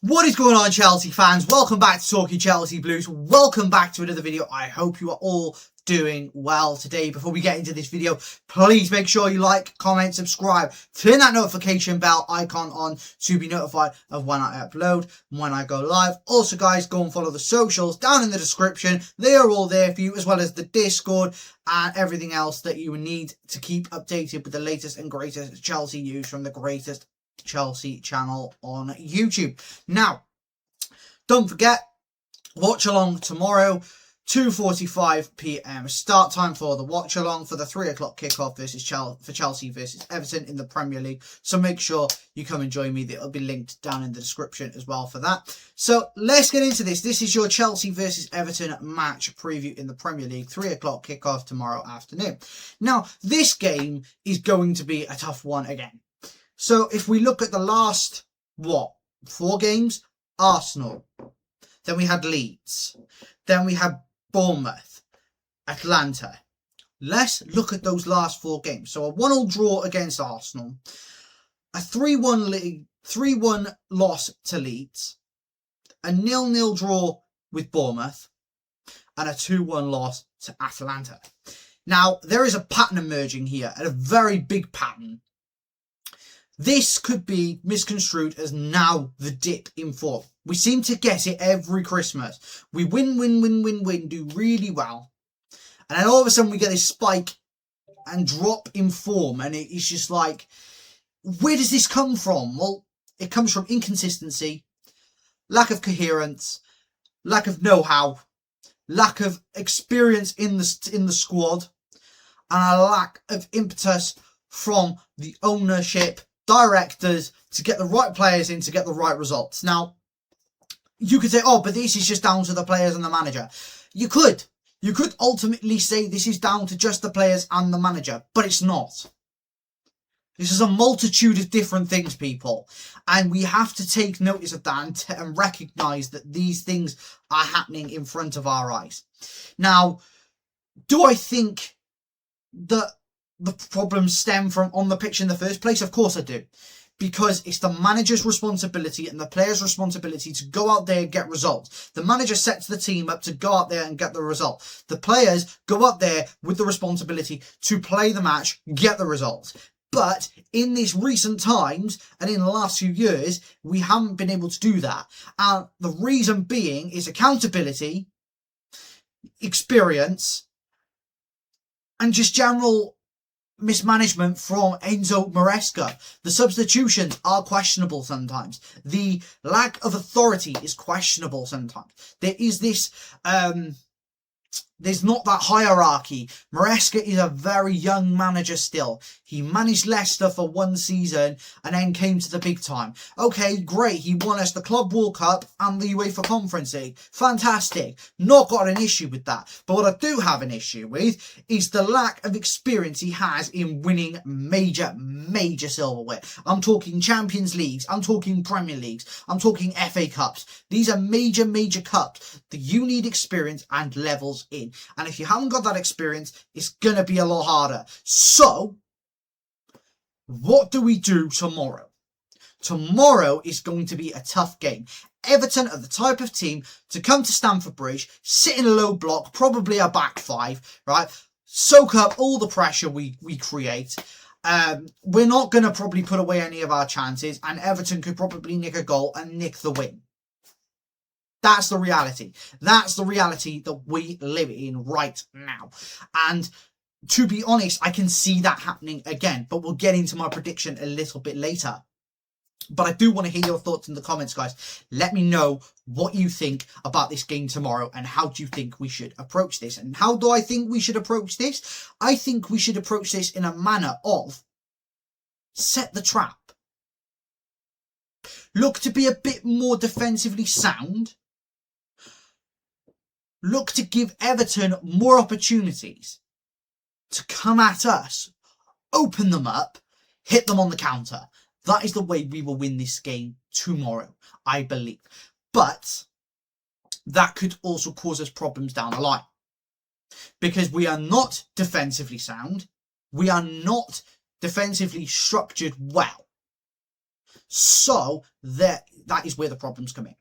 What is going on, Chelsea fans? Welcome back to Talking Chelsea Blues. Welcome back to another video. I hope you are all doing well today. Before we get into this video, please make sure you like, comment, subscribe, turn that notification bell icon on to be notified of when I upload and when I go live. Also, guys, go and follow the socials down in the description. They are all there for you, as well as the Discord and everything else that you need to keep updated with the latest and greatest Chelsea news from the greatest Chelsea channel on YouTube. Now, don't forget, watch along tomorrow, 2:45 p.m. start time for the watch along for the 3 o'clock kickoff for Chelsea versus Everton in the Premier League. So make sure you come and join me. It'll be linked down in the description as well for that. So let's get into this. This is your Chelsea versus Everton match preview in the Premier League, 3 o'clock kickoff tomorrow afternoon. Now, this game is going to be a tough one again. So if we look at the last, 4 games? Arsenal. Then we had Leeds. Then we had Bournemouth. Atlanta. Let's look at those last 4 games. So a 1-1 draw against Arsenal. A 3-1 loss to Leeds. A 0-0 draw with Bournemouth. And a 2-1 loss to Atlanta. Now, there is a pattern emerging here. And a very big pattern. This could be misconstrued as now the dip in form. We seem to get it every Christmas. We win, do really well. And then all of a sudden we get this spike and drop in form. And it's just like, where does this come from? Well, it comes from inconsistency, lack of coherence, lack of know-how, lack of experience in the squad, and a lack of impetus from the ownership, directors, to get the right players in to get the right results. Now, you could say, oh, but this is just down to the players and the manager. You could ultimately say this is down to just the players and the manager, but it's not. This is a multitude of different things, people, and we have to take notice of that and recognise that these things are happening in front of our eyes. Now, do I think that the problems stem from on the pitch in the first place? Of course I do. Because it's the manager's responsibility and the player's responsibility to go out there and get results. The manager sets the team up to go out there and get the result. The players go up there with the responsibility to play the match, get the results. But in these recent times and in the last few years, we haven't been able to do that. And the reason being is accountability, experience, and just general mismanagement from Enzo Maresca. The substitutions are questionable sometimes. The lack of authority is questionable sometimes. There is this there's not that hierarchy. Maresca is a very young manager still. He managed Leicester for 1 season and then came to the big time. Okay, great. He won us the Club World Cup and the UEFA Conference League. Fantastic. Not got an issue with that. But what I do have an issue with is the lack of experience he has in winning major silverware. I'm talking Champions Leagues. I'm talking Premier Leagues. I'm talking FA Cups. These are major cups that you need experience and levels in. And if you haven't got that experience, it's going to be a lot harder. So, what do we do tomorrow? Tomorrow is going to be a tough game. Everton are the type of team to come to Stamford Bridge, sit in a low block, probably a back 5, right? Soak up all the pressure we create. We're not going to probably put away any of our chances, and Everton could probably nick a goal and nick the win. That's the reality. That's the reality that we live in right now. And to be honest, I can see that happening again, but we'll get into my prediction a little bit later. But I do want to hear your thoughts in the comments, guys. Let me know what you think about this game tomorrow and how do you think we should approach this. And how do I think we should approach this? I think we should approach this in a manner of set the trap. Look to be a bit more defensively sound. Look to give Everton more opportunities to come at us, open them up, hit them on the counter. That is the way we will win this game tomorrow, I believe. But that could also cause us problems down the line. Because we are not defensively sound. We are not defensively structured well. So that is where the problems come in.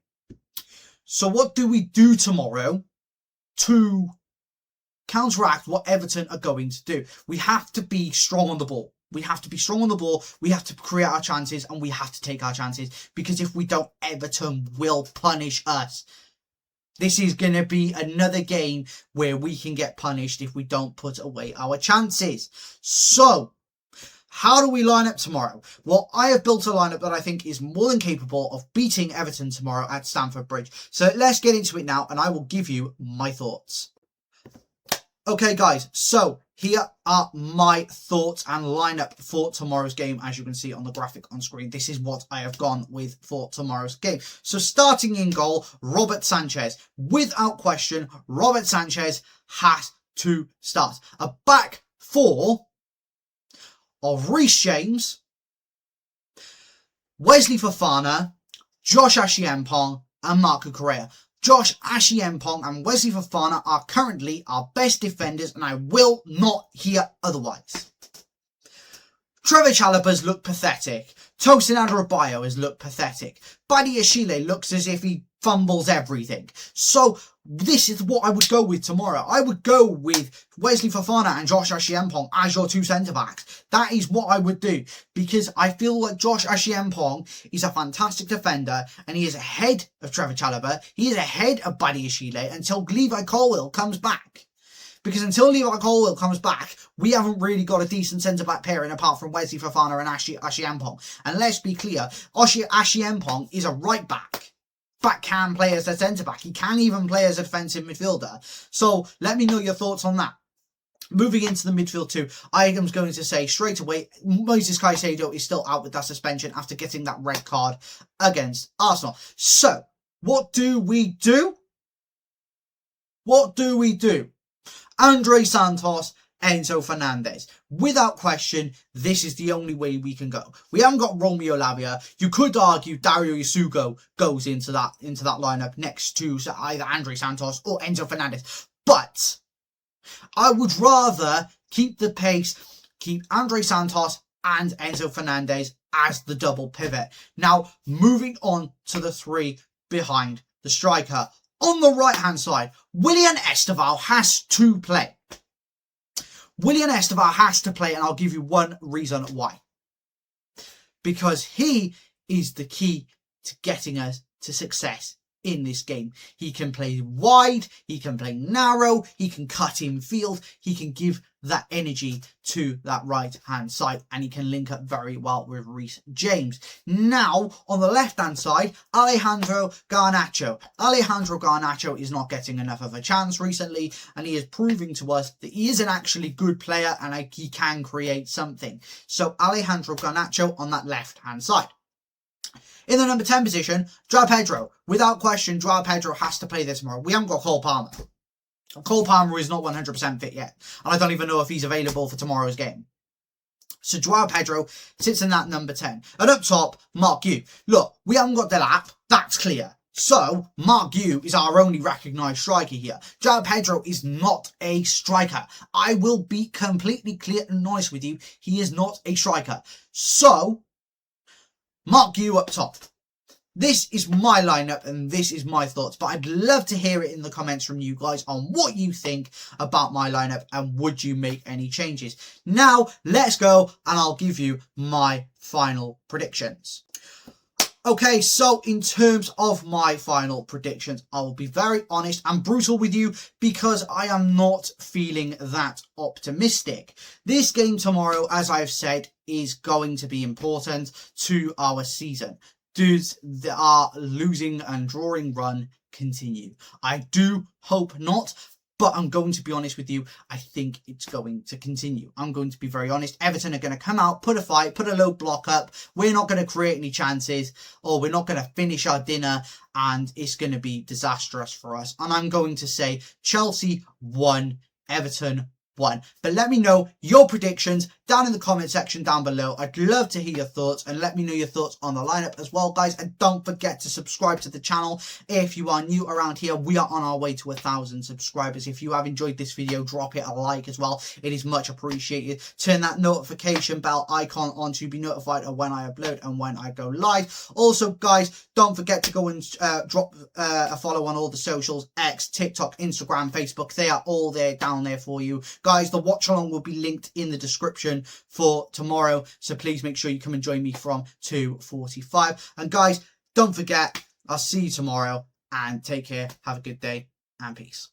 So what do we do tomorrow to counteract what Everton are going to do? We have to be strong on the ball. We have to be strong on the ball. We have to create our chances, and we have to take our chances, because if we don't, Everton will punish us. This is going to be another game where we can get punished if we don't put away our chances. So, how do we line up tomorrow? Well, I have built a lineup that I think is more than capable of beating Everton tomorrow at Stamford Bridge. So let's get into it now, and I will give you my thoughts. Okay, guys, so here are my thoughts and lineup for tomorrow's game. As you can see on the graphic on screen, this is what I have gone with for tomorrow's game. So starting in goal, Robert Sanchez. Without question, Robert Sanchez has to start. A back four of Reece James, Wesley Fofana, Josh Ashiempong, and Marco Correa. Josh Ashiempong and Wesley Fofana are currently our best defenders, and I will not hear otherwise. Trevor Chalobah's looked pathetic. Tosin Adarabioyo has looked pathetic. Badi Ashile looks as if he fumbles everything. So this is what I would go with tomorrow. I would go with Wesley Fofana and Josh Ashiempong as your two centre-backs. That is what I would do, because I feel like Josh Ashiempong is a fantastic defender, and he is ahead of Trevor Chalobah. He is ahead of Badi Ashile until Levi Colwill comes back. Because until Levi Colwill comes back, we haven't really got a decent centre-back pairing apart from Wesley Fofana and Ashiempong. And let's be clear, Ashiempong is a right-back. But can play as a centre-back. He can even play as a defensive midfielder. So let me know your thoughts on that. Moving into the midfield too, I am going to say straight away, Moises Caicedo is still out with that suspension after getting that red card against Arsenal. So, what do we do? What do we do? Andre Santos, Enzo Fernandez. Without question, this is the only way we can go. We haven't got Romeo Lavia. You could argue Dario Yasugo goes into that lineup next to either Andre Santos or Enzo Fernandez. But I would rather keep the pace, keep Andre Santos and Enzo Fernandez as the double pivot. Now, moving on to the three behind the striker. On the right-hand side, Willian Esteval has to play. Willian Esteval has to play, and I'll give you one reason why. Because he is the key to getting us to success in this game. He can play wide, he can play narrow, he can cut in field, he can give that energy to that right-hand side, and he can link up very well with Reece James. Now, on the left-hand side, Alejandro Garnacho. Alejandro Garnacho is not getting enough of a chance recently, and he is proving to us that he is an actually good player, and he can create something. So, Alejandro Garnacho on that left-hand side. In the number 10 position, João Pedro. Without question, João Pedro has to play this tomorrow. We haven't got Cole Palmer. Cole Palmer is not 100% fit yet, and I don't even know if he's available for tomorrow's game. So João Pedro sits in that number 10. And up top, Mark Yu. Look, we haven't got Delap, that's clear. So, Mark Yu is our only recognised striker here. João Pedro is not a striker. I will be completely clear and honest with you, he is not a striker. So, Mark Yu up top. This is my lineup and this is my thoughts, but I'd love to hear it in the comments from you guys on what you think about my lineup and would you make any changes. Now, let's go and I'll give you my final predictions. Okay, so in terms of my final predictions, I will be very honest and brutal with you because I am not feeling that optimistic. This game tomorrow, as I've said, is going to be important to our season. Does our losing and drawing run continue? I do hope not, but I'm going to be honest with you. I think it's going to continue. I'm going to be very honest. Everton are going to come out, put a fight, put a low block up. We're not going to create any chances, or we're not going to finish our dinner, and it's going to be disastrous for us. And I'm going to say Chelsea 1, Everton won. But let me know your predictions down in the comment section down below. I'd love to hear your thoughts, and let me know your thoughts on the lineup as well, guys. And don't forget to subscribe to the channel if you are new around here. We are on our way to 1,000 subscribers. If you have enjoyed this video, drop it a like as well. It is much appreciated. Turn that notification bell icon on to be notified of when I upload and when I go live. Also, guys, don't forget to go and drop a follow on all the socials: X, TikTok, Instagram, Facebook. They are all there down there for you, guys. The watch along will be linked in the description for tomorrow, so please make sure you come and join me from 2:45. And guys, don't forget, I'll see you tomorrow, and take care, have a good day, and peace.